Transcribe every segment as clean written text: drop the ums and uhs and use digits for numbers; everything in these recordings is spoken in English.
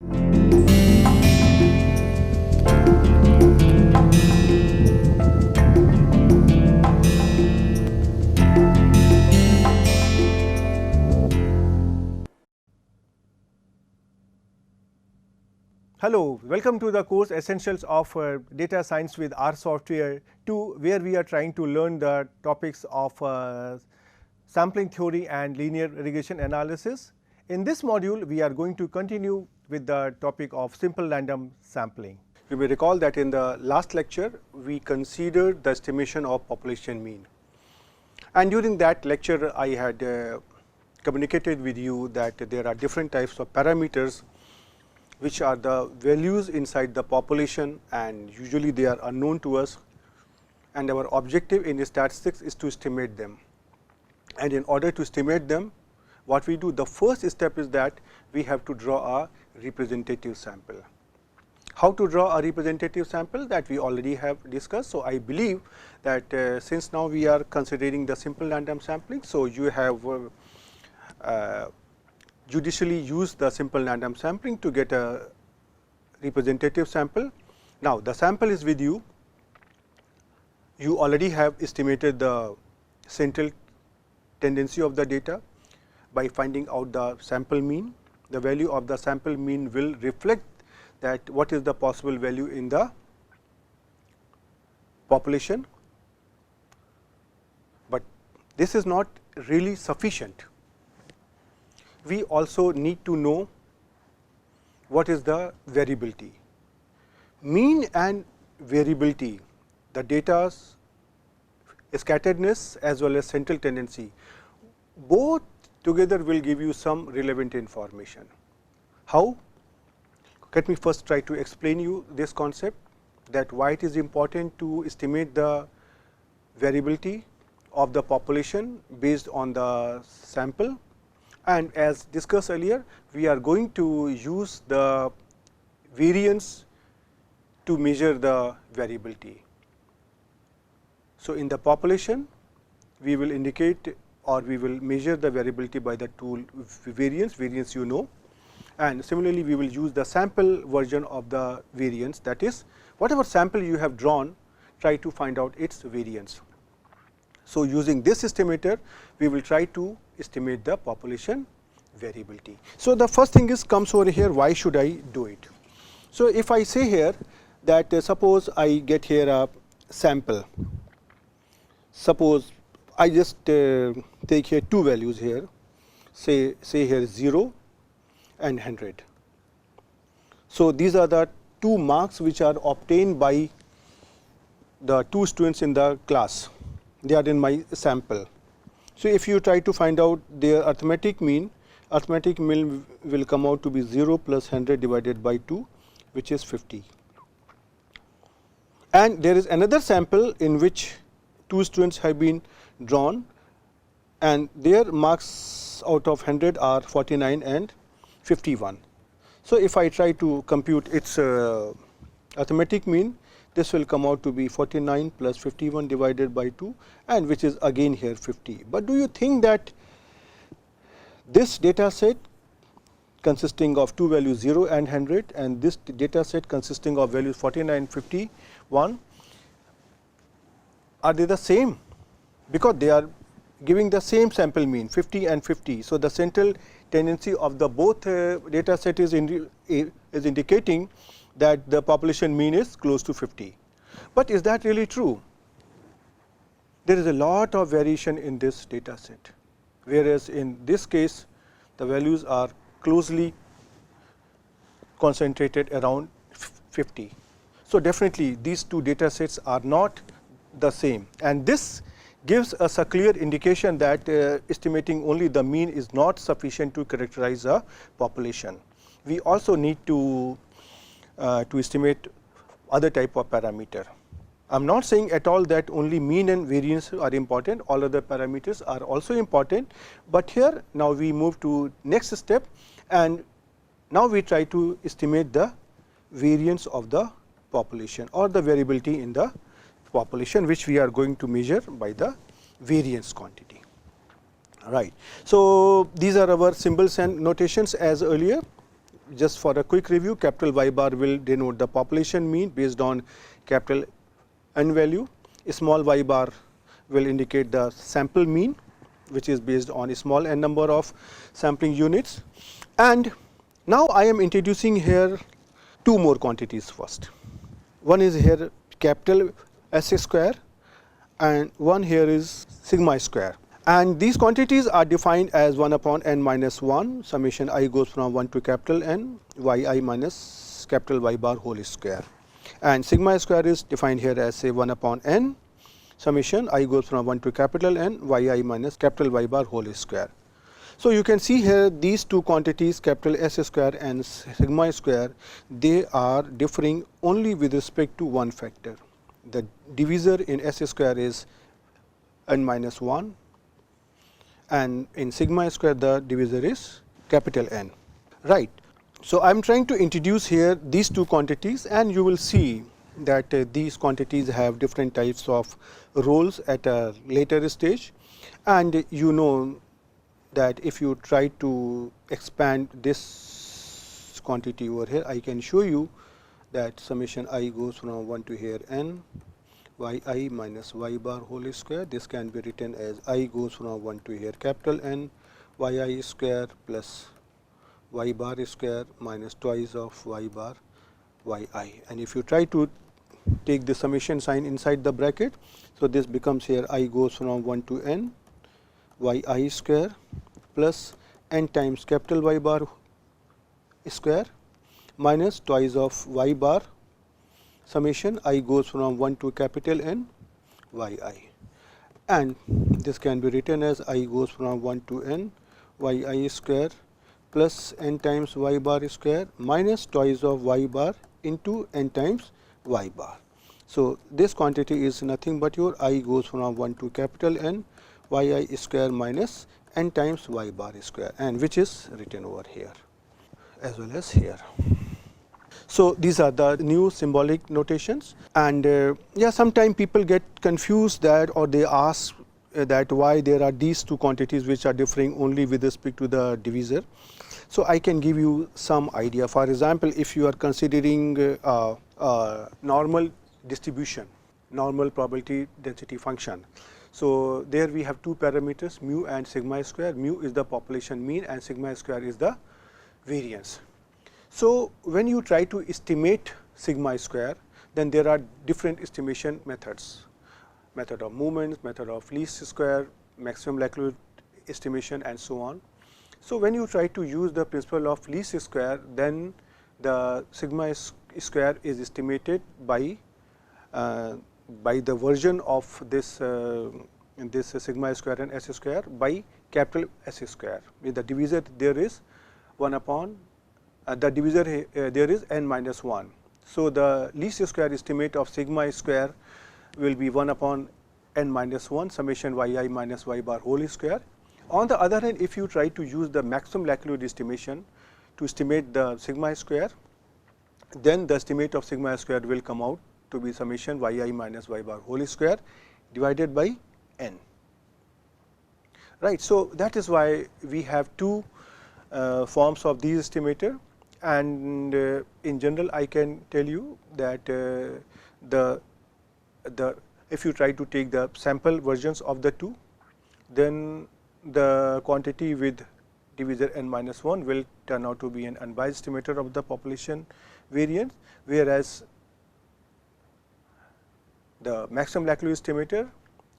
Hello, welcome to the course Essentials of Data Science with R Software 2, where we are trying to learn the topics of sampling theory and linear regression analysis. In this module, we are going to continue with the topic of simple random sampling. You may recall that in the last lecture, we considered the estimation of population mean. And during that lecture, I had communicated with you that there are different types of parameters which are the values inside the population, and usually they are unknown to us, and our objective in statistics is to estimate them. And in order to estimate them, what we do, the first step is that we have to draw a representative sample. How to draw a representative sample, that we already have discussed. So, I believe that since now we are considering the simple random sampling, so you have judicially use the simple random sampling to get a representative sample. Now, the sample is with you. You already have estimated the central tendency of the data by finding out the sample mean. The value of the sample mean will reflect that what is the possible value in the population, but this is not really sufficient. We also need to know what is the variability. Mean and variability, the data's scatteredness as well as central tendency, both together will give you some relevant information. How? Let me first try to explain you this concept, that why it is important to estimate the variability of the population based on the sample. And as discussed earlier, we are going to use the variance to measure the variability. So, in the population, we will indicate or we will measure the variability by the tool variance, you know, and similarly we will use the sample version of the variance, that is whatever sample you have drawn, try to find out its variance. So, using this estimator, we will try to estimate the population variability. So, the first thing is comes over here, why should I do it? So, if I say here that suppose I get here a sample, suppose I just take here two values here, say here 0 and 100. So, these are the two marks which are obtained by the two students in the class. They are in my sample. So, if you try to find out their arithmetic mean will come out to be 0 plus 100 divided by 2, which is 50. And there is another sample in which two students have been drawn, and their marks out of 100 are 49 and 51. So, if I try to compute its arithmetic mean, this will come out to be 49 plus 51 divided by 2, and which is again here 50. But do you think that this data set consisting of two values 0 and 100 and this data set consisting of values 49 and 51, are they the same? Because they are giving the same sample mean 50 and 50. So, the central tendency of the both data set is indicating that the population mean is close to 50. But is that really true? There is a lot of variation in this data set, whereas in this case the values are closely concentrated around 50. So, definitely these two data sets are not the same, and this gives us a clear indication that estimating only the mean is not sufficient to characterize a population. We also need to estimate other type of parameter. I am not saying at all that only mean and variance are important, all other parameters are also important, but here now we move to next step, and now we try to estimate the variance of the population or the variability in the population, which we are going to measure by the variance quantity. Right. So, these are our symbols and notations as earlier. just for a quick review, capital Y bar will denote the population mean based on capital N value. Small y bar will indicate the sample mean, which is based on a small n number of sampling units. And now I am introducing here two more quantities first. One is here capital S square and one here is sigma square. And these quantities are defined as 1 upon n minus 1 summation I goes from 1 to capital N yi minus capital Y bar whole square. And sigma square is defined here as say 1 upon n summation I goes from 1 to capital N yi minus capital Y bar whole square. So you can see here these two quantities capital S square and sigma square, they are differing only with respect to one factor. The divisor in S square is n minus 1 and in sigma square the divisor is capital N, right. So I am trying to introduce here these two quantities, and you will see that these quantities have different types of roles at a later stage. And you know that if you try to expand this quantity over here, I can show you that summation I goes from 1 to here n yi minus y bar whole square. This can be written as I goes from 1 to here capital N yi square plus y bar square minus twice of y bar yi. And if you try to take the summation sign inside the bracket, so this becomes here I goes from 1 to n yi square plus n times capital Y bar square minus twice of y bar summation I goes from 1 to capital N yi. And this can be written as I goes from 1 to n yi square plus n times y bar square minus twice of y bar into n times y bar. So this quantity is nothing but your I goes from 1 to capital N yi square minus n times y bar square, and which is written over here as well as here. So these are the new symbolic notations, and yeah, sometimes people get confused that, or they ask that why there are these two quantities which are differing only with respect to the divisor. So I can give you some idea. For example, if you are considering normal distribution, normal probability density function. So there we have two parameters, mu and sigma square. Mu is the population mean and sigma square is the variance. So when you try to estimate sigma square, then there are different estimation methods, method of movements, method of least square, maximum likelihood estimation, and so on. So when you try to use the principle of least square, then the sigma square is estimated by the version of this this sigma square and S square by capital S square. With the divisor there is 1 upon the divisor there is n minus 1. So the least square estimate of sigma square will be 1 upon n minus 1 summation yi minus y bar whole square. On the other hand, if you try to use the maximum likelihood estimation to estimate the sigma square, then the estimate of sigma square will come out to be summation yi minus y bar whole square divided by n. Right. So that is why we have two forms of these estimator, and in general I can tell you that if you try to take the sample versions of the two, then the quantity with divisor n minus 1 will turn out to be an unbiased estimator of the population variance, whereas the maximum likelihood estimator,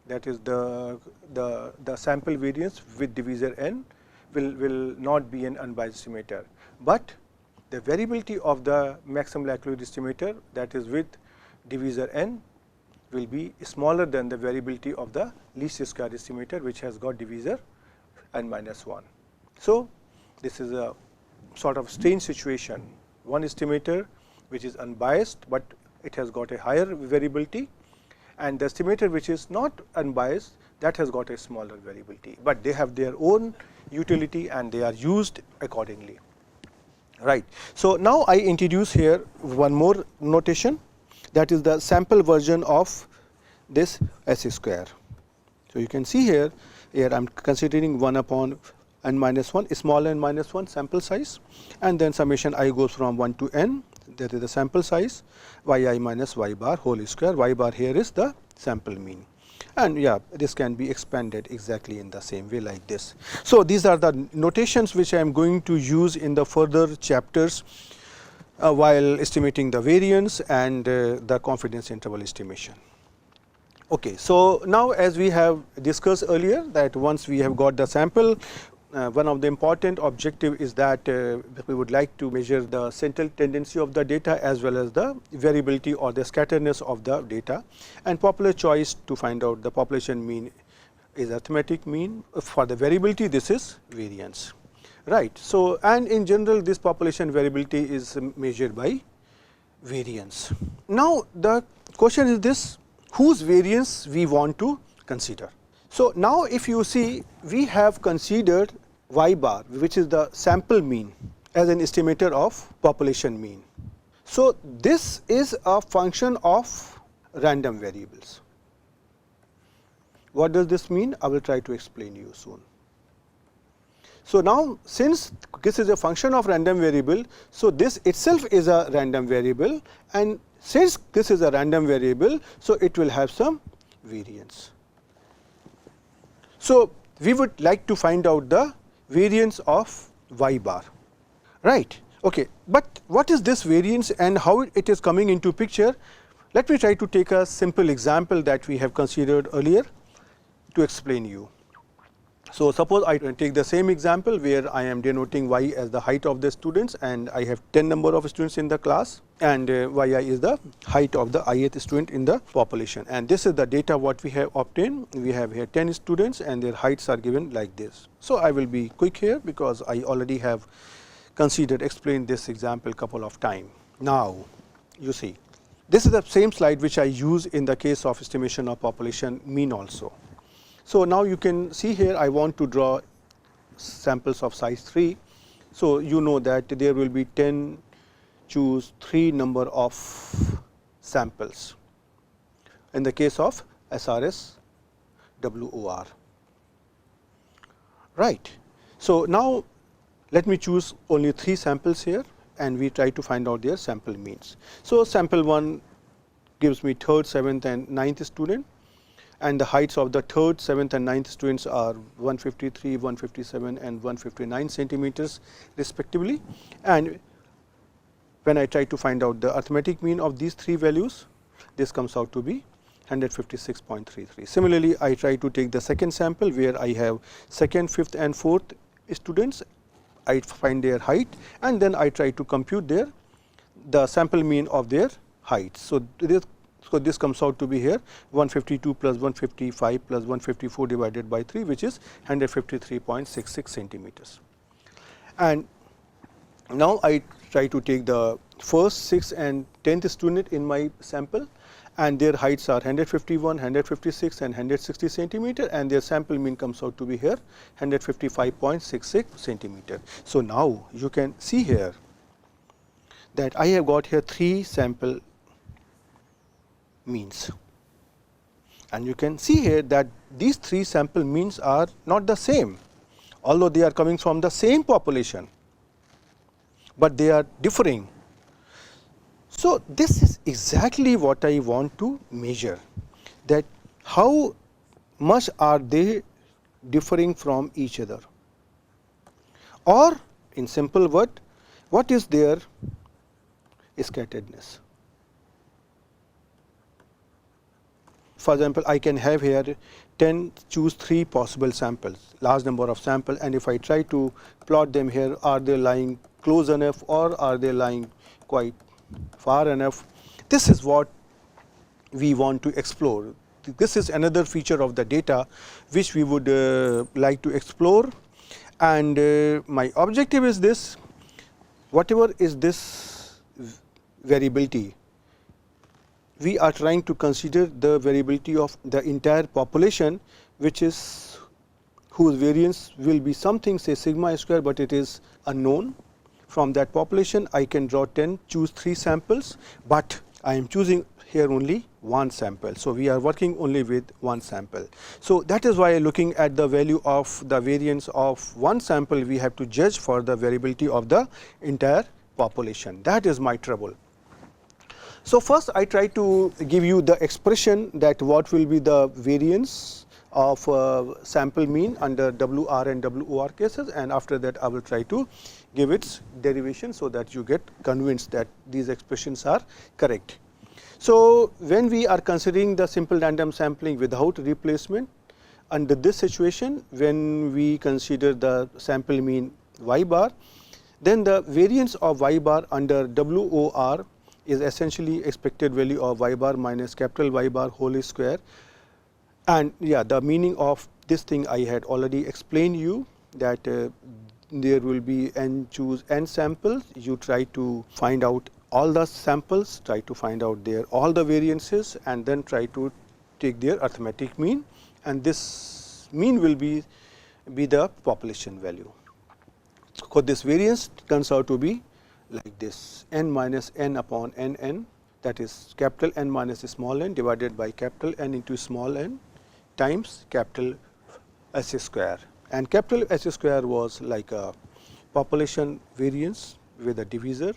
that is the sample variance with divisor n, will not be an unbiased estimator, but the variability of the maximum likelihood estimator, that is with divisor n, will be smaller than the variability of the least square estimator, which has got divisor n minus 1. So this is a sort of strange situation, one estimator which is unbiased, but it has got a higher variability, and the estimator which is not unbiased, that has got a smaller variability, but they have their own utility and they are used accordingly. Right. So now I introduce here one more notation, that is the sample version of this S square. So you can see here I am considering 1 upon n minus 1, small n minus 1 sample size, and then summation I goes from 1 to n, that is the sample size, yi minus y bar whole square, y bar here is the sample mean. And yeah, this can be expanded exactly in the same way like this. So these are the notations which I am going to use in the further chapters while estimating the variance and the confidence interval estimation. Okay, so now as we have discussed earlier that once we have got the sample, one of the important objective is that we would like to measure the central tendency of the data as well as the variability or the scatteredness of the data, and popular choice to find out the population mean is arithmetic mean. For the variability, this is variance, right. So, and in general this population variability is measured by variance. Now the question is this, whose variance we want to consider. So now if you see, we have considered y bar, which is the sample mean, as an estimator of population mean. So this is a function of random variables. What does this mean? I will try to explain you soon. So now since this is a function of random variable, so this itself is a random variable, and since this is a random variable, so it will have some variance. So we would like to find out the variance of y bar, right. Okay, but what is this variance and how it is coming into picture? Let me try to take a simple example that we have considered earlier to explain you. So suppose I take the same example where I am denoting y as the height of the students, and I have 10 number of students in the class, and yi is the height of the ith student in the population, and this is the data what we have obtained. We have here 10 students and their heights are given like this. So I will be quick here because I already have explained this example couple of times. Now you see, this is the same slide which I use in the case of estimation of population mean also. So now you can see here I want to draw samples of size 3. So you know that there will be 10 choose 3 number of samples in the case of SRSWOR, right. So now let me choose only 3 samples here and we try to find out their sample means. So sample 1 gives me 3rd, 7th and 9th student, and the heights of the 3rd, 7th and 9th students are 153, 157 and 159 centimeters respectively. And when I try to find out the arithmetic mean of these 3 values, this comes out to be 156.33. Similarly, I try to take the second sample where I have 2nd, 5th and 4th students. I find their height and then I try to compute the sample mean of their heights. So this comes out to be here 152 plus 155 plus 154 divided by 3, which is 153.66 centimeters. And now I try to take the 1st, 6th and 10th student in my sample, and their heights are 151, 156 and 160 centimeter, and their sample mean comes out to be here 155.66 centimeter. So now you can see here that I have got here 3 sample means, and you can see here that these 3 sample means are not the same, although they are coming from the same population, but they are differing. So this is exactly what I want to measure, that how much are they differing from each other, or in simple word, what is their scatteredness. For example, I can have here 10 choose 3 possible samples, large number of samples, and if I try to plot them here, are they lying close enough or are they lying quite far enough? This is what we want to explore. This is another feature of the data which we would like to explore, and my objective is this: whatever is this variability, we are trying to consider the variability of the entire population, which is whose variance will be something, say sigma square, but it is unknown. From that population I can draw 10 choose 3 samples, but I am choosing here only one sample. So, we are working only with one sample. So, that is why looking at the value of the variance of one sample, we have to judge for the variability of the entire population. That is my trouble. So, first I try to give you the expression that what will be the variance of sample mean under WR and WOR cases, and after that I will try to give its derivation, so that you get convinced that these expressions are correct. So, when we are considering the simple random sampling without replacement, under this situation when we consider the sample mean y bar, then the variance of y bar under WOR is essentially expected value of y bar minus capital Y bar whole square. And the meaning of this thing I had already explained you, that there will be choose n samples, you try to find out all the samples, try to find out their all the variances, and then try to take their arithmetic mean, and this mean will be the population value. So, this variance turns out to be like this: n minus n upon n, that is capital N minus small n divided by capital N into small n times capital S square, and capital S square was like a population variance with a divisor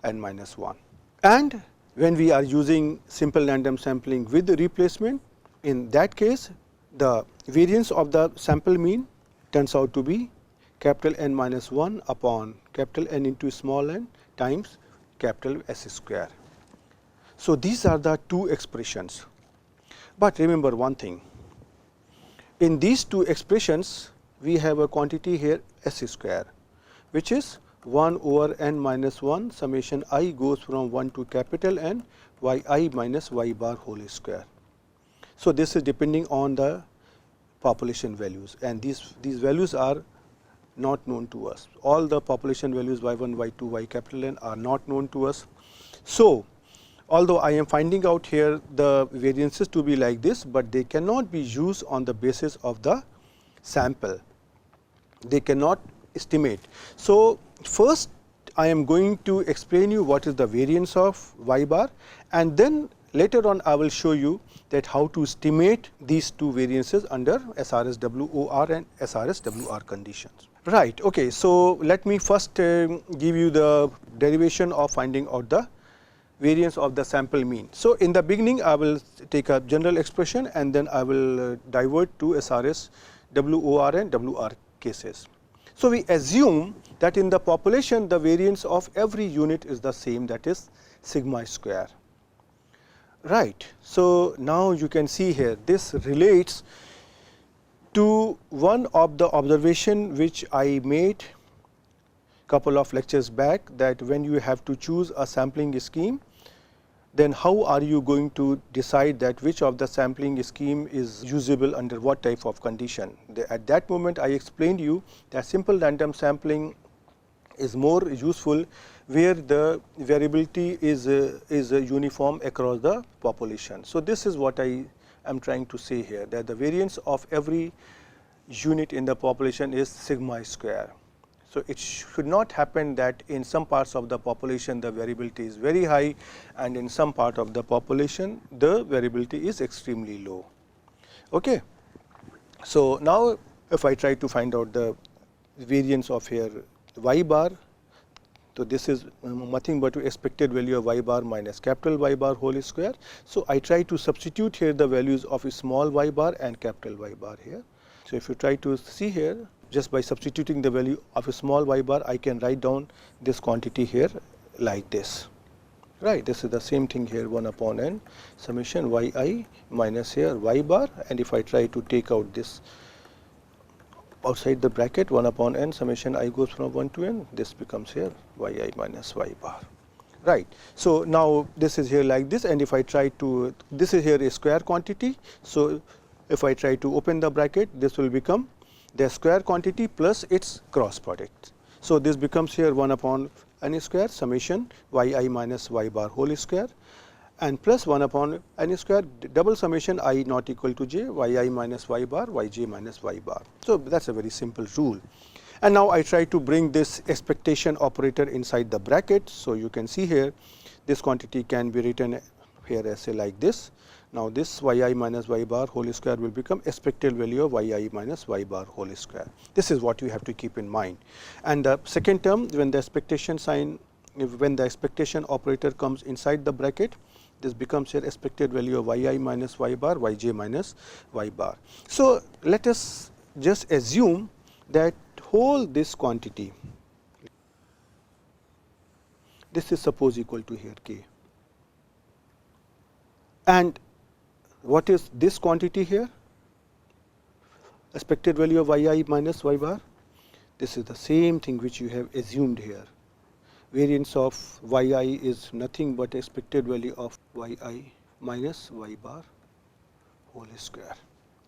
n minus 1. And when we are using simple random sampling with the replacement, in that case the variance of the sample mean turns out to be capital N minus 1 upon capital N into small n times capital S square. So, these are the two expressions, but remember one thing: in these two expressions we have a quantity here S square, which is 1 over n minus 1 summation I goes from 1 to capital N y I minus y bar whole square. So, this is depending on the population values, and these values are not known to us. All the population values y1, y2, y capital N are not known to us. So, although I am finding out here the variances to be like this, but they cannot be used on the basis of the sample, they cannot estimate. So, first I am going to explain you what is the variance of y bar, and then later on I will show you that how to estimate these two variances under SRSWOR and SRSWR conditions. Right. Okay. So, let me first give you the derivation of finding out the variance of the sample mean. So, in the beginning I will take a general expression, and then I will divert to SRSWOR and WR cases. So, we assume that in the population the variance of every unit is the same, that is sigma square. Right. So, now you can see here this relates to one of the observation which I made couple of lectures back, that when you have to choose a sampling scheme, then how are you going to decide that which of the sampling scheme is usable under what type of condition. At that moment I explained you that simple random sampling is more useful where the variability is uniform across the population. So, this is what I am trying to say here, that the variance of every unit in the population is sigma square. So, it should not happen that in some parts of the population the variability is very high, and in some part of the population the variability is extremely low. Okay. So, now if I try to find out the variance of here y bar, so this is nothing but expected value of y bar minus capital Y bar whole square. So, I try to substitute here the values of a small y bar and capital Y bar here. So, if you try to see here, just by substituting the value of a small y bar, I can write down this quantity here like this. Right, this is the same thing here, 1 upon n summation y I minus here y bar, and if I try to take out this outside the bracket 1 upon n summation I goes from 1 to n, this becomes here y I minus y bar. Right. So, now this is here like this, and if I try to, this is here a square quantity. So, if I try to open the bracket, this will become the square quantity plus its cross product. So, this becomes here 1 upon n square summation y I minus y bar whole square, and plus 1 upon n square double summation I not equal to j y I minus y bar y j minus y bar. So, that is a very simple rule. And now I try to bring this expectation operator inside the bracket. So, you can see here this quantity can be written here as say like this. Now, this y I minus y bar whole square will become expected value of y I minus y bar whole square. This is what you have to keep in mind. And the second term, when the expectation sign, when the expectation operator comes inside the bracket, this becomes your expected value of y I minus y bar, y j minus y bar. So, let us just assume that whole this quantity, this is suppose equal to here k, and what is this quantity here? Expected value of y I minus y bar. This is the same thing which you have assumed here. Variance of y I is nothing but expected value of y I minus y bar whole square,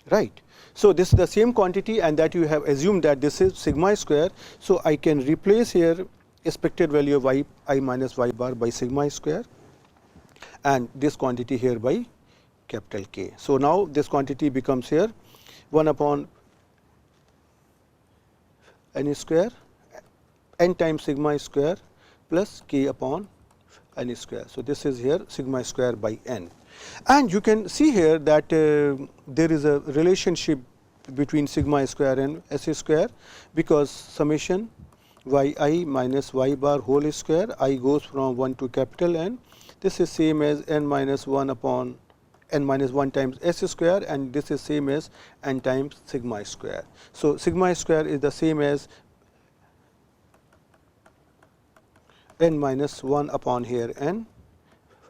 right. So, this is the same quantity, and that you have assumed that this is sigma square. So, I can replace here expected value of y I minus y bar by sigma square, and this quantity here by capital K. So, now this quantity becomes here 1 upon n square, n times sigma square plus k upon n square. So, this is here sigma square by n, and you can see here that there is a relationship between sigma square and s square, because summation y I minus y bar whole square, I goes from 1 to capital N. This is same as n minus 1 upon n minus 1 times s square, and this is same as n times sigma square. So, sigma square is the same as n minus 1 upon here n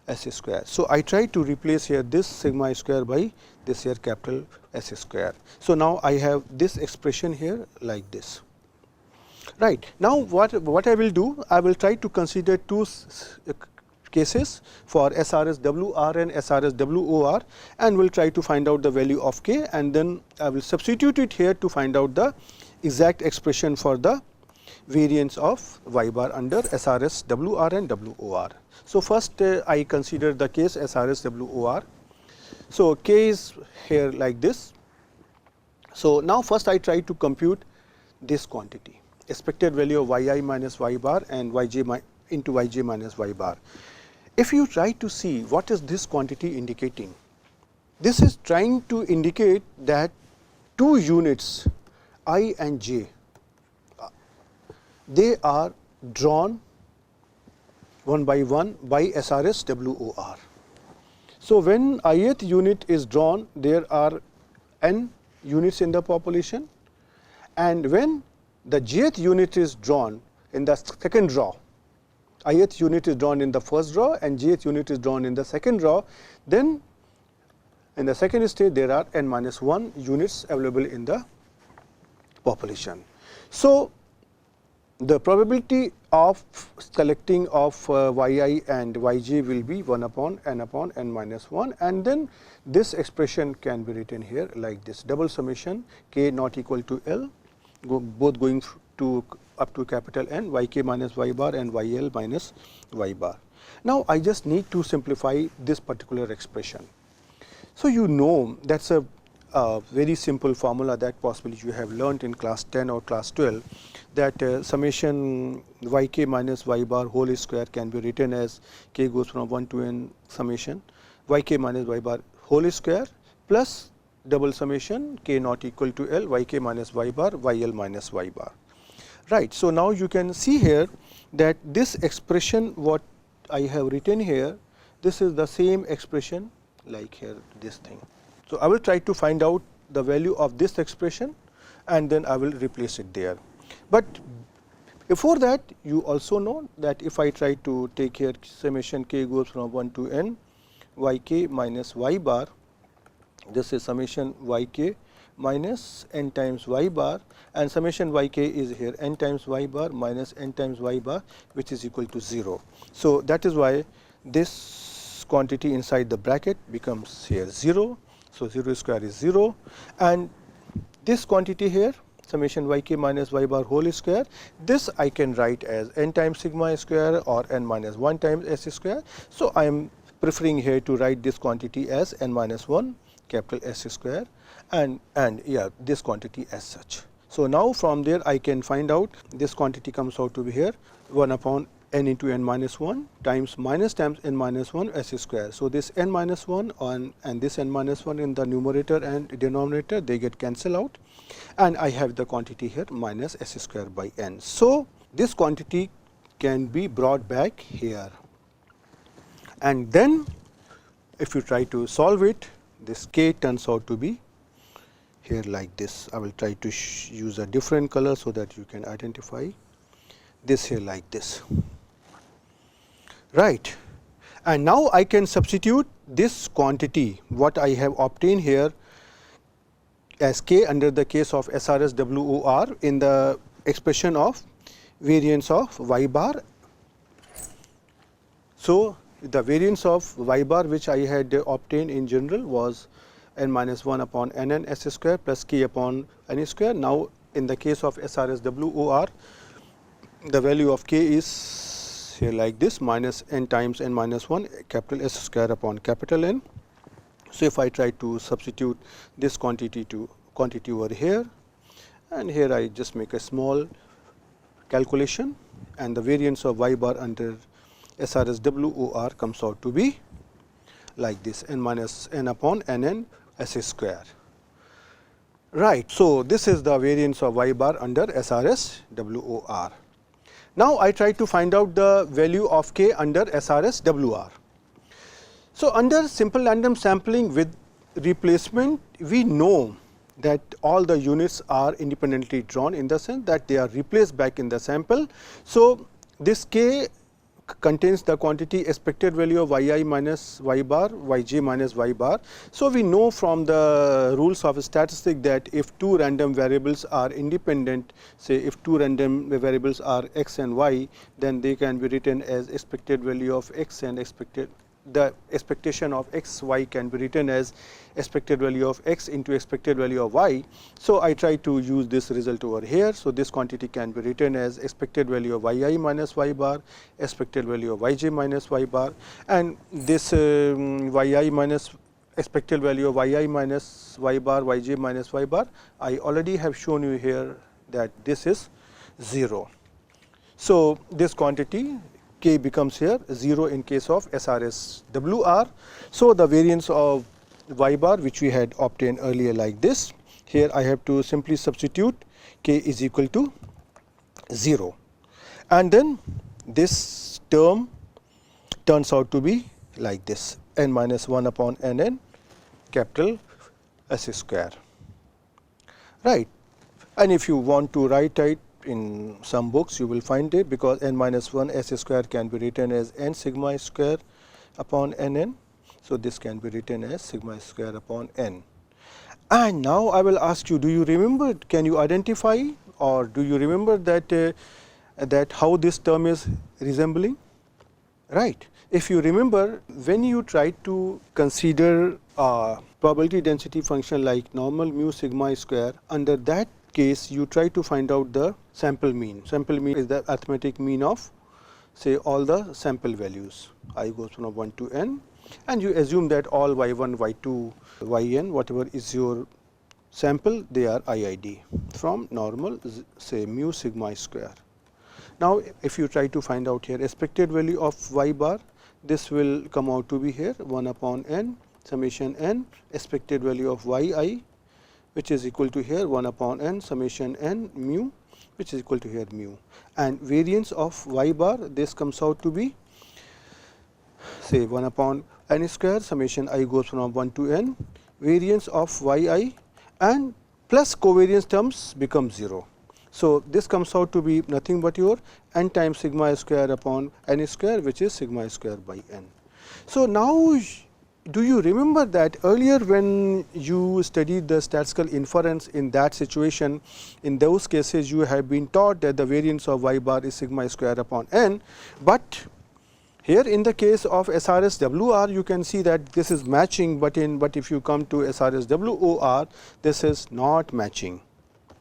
s square. So, I try to replace here this sigma square by this here capital S square. So, now I have this expression here like this, right. Now, what I will do, I will try to consider two cases for SRSWR and SRSWOR, and will try to find out the value of k, and then I will substitute it here to find out the exact expression for the variance of y bar under SRSWR and WOR. So, first I consider the case SRSWOR. So, k is here like this. So, now first I try to compute this quantity, expected value of y I minus y bar and y j into y j minus y bar. If you try to see what is this quantity indicating, this is trying to indicate that two units I and j, they are drawn one by SRSWOR. So, when ith unit is drawn, there are n units in the population, and when the jth unit is drawn in the second row, ith unit is drawn in the first row and jth unit is drawn in the second row, then in the second stage there are n minus 1 units available in the population. So, the probability of collecting of y I and y j will be 1 upon n minus 1, and then this expression can be written here like this: double summation k not equal to L, both going to up to capital N, y k minus y bar and y L minus y bar. Now, I just need to simplify this particular expression. So, you know that is a very simple formula that possibly you have learnt in class 10 or class 12, that summation y k minus y bar whole square can be written as k goes from 1 to n summation y k minus y bar whole square plus double summation k not equal to L y k minus y bar y L minus y bar. Right. So, now you can see here that this expression what I have written here, this is the same expression like here this thing. So, I will try to find out the value of this expression, and then I will replace it there. But before that, you also know that if I try to take here summation k goes from 1 to n y k minus y bar, this is summation y k minus n times y bar, and summation y k is here n times y bar minus n times y bar, which is equal to 0. So, that is why this quantity inside the bracket becomes here 0. So, 0 square is 0, and this quantity here summation y k minus y bar whole square, this I can write as n times sigma square or n minus 1 times s square. So, I am preferring here to write this quantity as n minus 1 capital S square and yeah, this quantity as such. So, now from there I can find out this quantity comes out to be here 1 upon n into n minus 1 times n minus 1 s square. So, this n minus 1 and this n minus 1 in the numerator and denominator, they get cancelled out, and I have the quantity here minus s square by n. So, this quantity can be brought back here, and then if you try to solve it, this k turns out to be here like this. I will try to use a different color so that you can identify this here like this, right. And now I can substitute this quantity what I have obtained here as k under the case of SRSWOR in the expression of variance of y bar. So, the variance of y bar which I had obtained in general was n minus 1 upon n n s square plus k upon n square. Now, in the case of SRSWOR, the value of k is here like this, minus n times n minus 1 capital S square upon capital N. So, if I try to substitute this quantity over here, and here I just make a small calculation, and the variance of y bar under SRSWOR comes out to be like this, n minus n upon n n s square, right. So, this is the variance of y bar under SRSWOR. Now, I try to find out the value of k under SRSWR. So, under simple random sampling with replacement, we know that all the units are independently drawn in the sense that they are replaced back in the sample. So, this k contains the quantity expected value of yi minus y bar, yj minus y bar. So, we know from the rules of statistics that if two random variables are independent, say if two random variables are x and y, then they can be written as expected value of x and the expectation of x y can be written as expected value of x into expected value of y. So, I try to use this result over here. So, this quantity can be written as expected value of yi minus y bar, expected value of yj minus y bar, and this yi minus expected value of yi minus y bar, yj minus y bar, I already have shown you here that this is 0. So, this quantity k becomes here 0 in case of SRSWR. So, the variance of y bar which we had obtained earlier like this, here I have to simply substitute k is equal to 0, and then this term turns out to be like this, n minus 1 upon n n capital S square, right. And if you want to write it in some books, you will find it, because n minus 1 s square can be written as n sigma square upon n n. So, this can be written as sigma square upon n. And now, I will ask you, do you remember, can you identify, or do you remember that that how this term is resembling, right. If you remember, when you try to consider a probability density function like normal mu sigma square, under that case you try to find out the sample mean. Sample mean is the arithmetic mean of, say, all the sample values, I goes from 1 to n, and you assume that all y1, y2, yn, whatever is your sample, they are IID from normal, say, mu sigma square. Now, if you try to find out here expected value of y bar, this will come out to be here 1 upon n summation n expected value of yi, which is equal to here 1 upon n summation n mu, which is equal to here mu, and variance of y bar, this comes out to be, say, 1 upon n square summation I goes from 1 to n, variance of yi and plus covariance terms becomes 0. So, this comes out to be nothing but your n times sigma square upon n square, which is sigma square by n. So, now, do you remember that earlier when you studied the statistical inference, in that situation, in those cases you have been taught that the variance of y bar is sigma square upon n, but here in the case of SRSWR you can see that this is matching, but if you come to SRSWOR, this is not matching.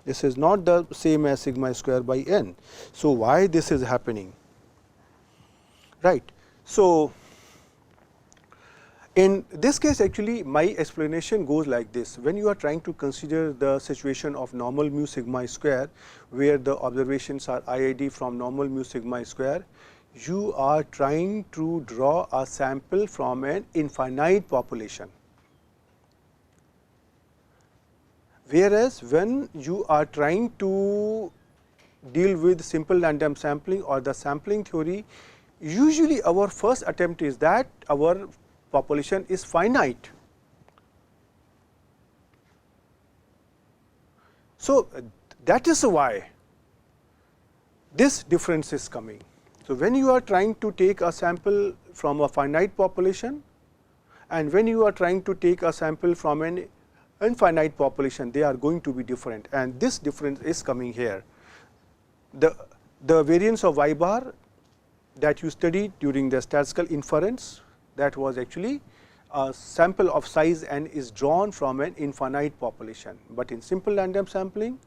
This is not the same as sigma square by n. So, why this is happening, right. So, in this case actually my explanation goes like this. When you are trying to consider the situation of normal mu sigma square, where the observations are IID from normal mu sigma square, you are trying to draw a sample from an infinite population. Whereas, when you are trying to deal with simple random sampling or the sampling theory, usually our first attempt is that our population is finite. So, that is why this difference is coming. So, when you are trying to take a sample from a finite population and when you are trying to take a sample from an infinite population, they are going to be different, and this difference is coming here. The variance of y bar that you studied during the statistical inference, that was actually a sample of size n is drawn from an infinite population, but in simple random sampling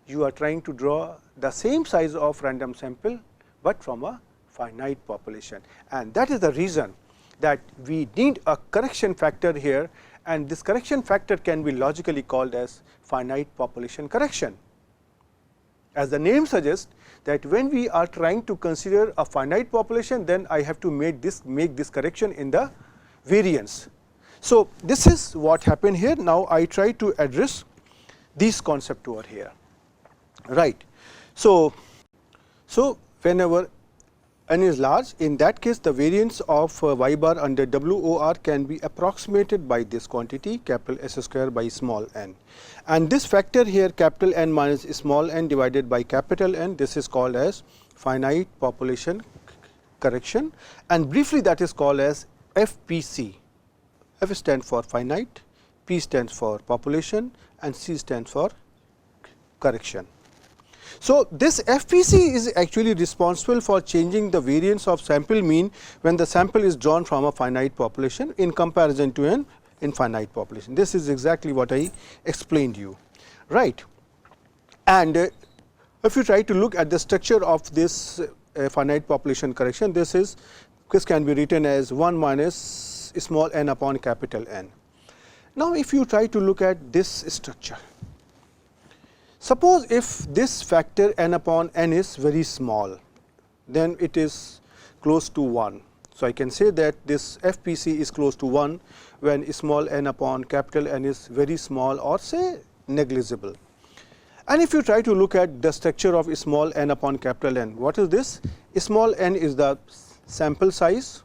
you are trying to draw the same size of random sample, but from a finite population, and that is the reason that we need a correction factor here, and this correction factor can be logically called as finite population correction. As the name suggests, that when we are trying to consider a finite population, then I have to make this correction in the variance. So, this is what happened here. Now, I try to address these concepts over here, right. So, whenever n is large, in that case the variance of y bar under WOR can be approximated by this quantity capital S square by small n, and this factor here capital N minus small n divided by capital N, this is called as finite population correction, and briefly that is called as FPC. F stands for finite, P stands for population, and C stands for correction. So, this FPC is actually responsible for changing the variance of sample mean when the sample is drawn from a finite population in comparison to an infinite population. This is exactly what I explained you, right. And if you try to look at the structure of this finite population correction, this can be written as 1 minus small n upon capital N. Now, if you try to look at this structure, suppose if this factor n upon n is very small, then it is close to 1. So, I can say that this FPC is close to 1 when small n upon capital N is very small or say negligible. And if you try to look at the structure of small n upon capital N, what is this? Small n is the sample size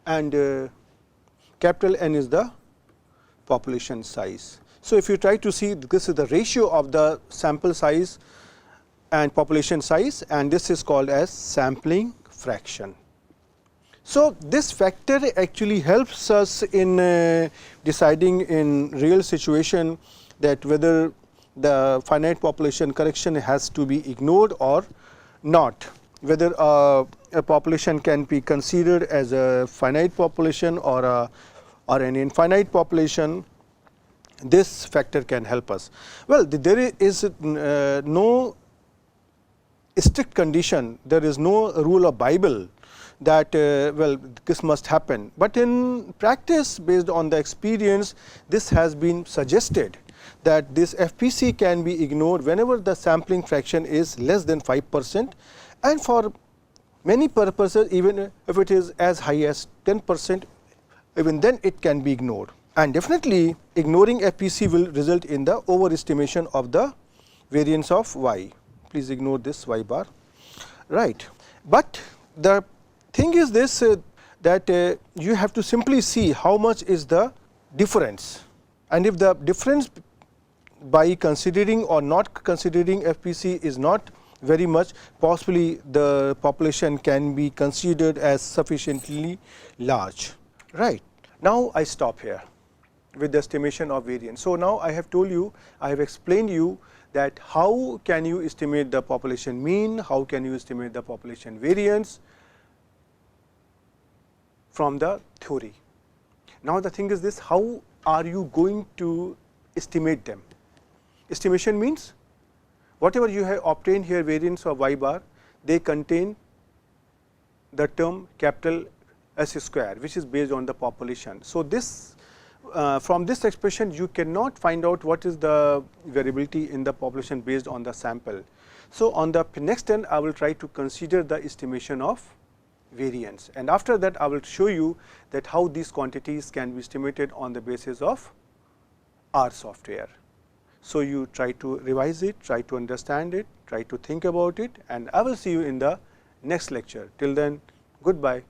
and capital N is the population size. So, if you try to see, this is the ratio of the sample size and population size, and this is called as sampling fraction. So, this factor actually helps us in deciding in real situation that whether the finite population correction has to be ignored or not, whether a population can be considered as a finite population or an infinite population. This factor can help us. Well, there is no strict condition, there is no rule of Bible that well, this must happen, but in practice based on the experience, this has been suggested that this FPC can be ignored whenever the sampling fraction is less than 5%, and for many purposes even if it is as high as 10%, even then it can be ignored. And definitely ignoring FPC will result in the overestimation of the variance of y. Please ignore this y bar, right. But the thing is this that you have to simply see how much is the difference, and if the difference by considering or not considering FPC is not very much, possibly the population can be considered as sufficiently large, right. Now, I stop here with the estimation of variance. So, now I have told you, I have explained you that how can you estimate the population mean, how can you estimate the population variance from the theory. Now, the thing is this, how are you going to estimate them? Estimation means whatever you have obtained here variance of y bar, they contain the term capital S square, which is based on the population. So, this from this expression you cannot find out what is the variability in the population based on the sample. So, on the next turn I will try to consider the estimation of variance, and after that I will show you that how these quantities can be estimated on the basis of R software. So, you try to revise it, try to understand it, try to think about it, and I will see you in the next lecture. Till then, goodbye.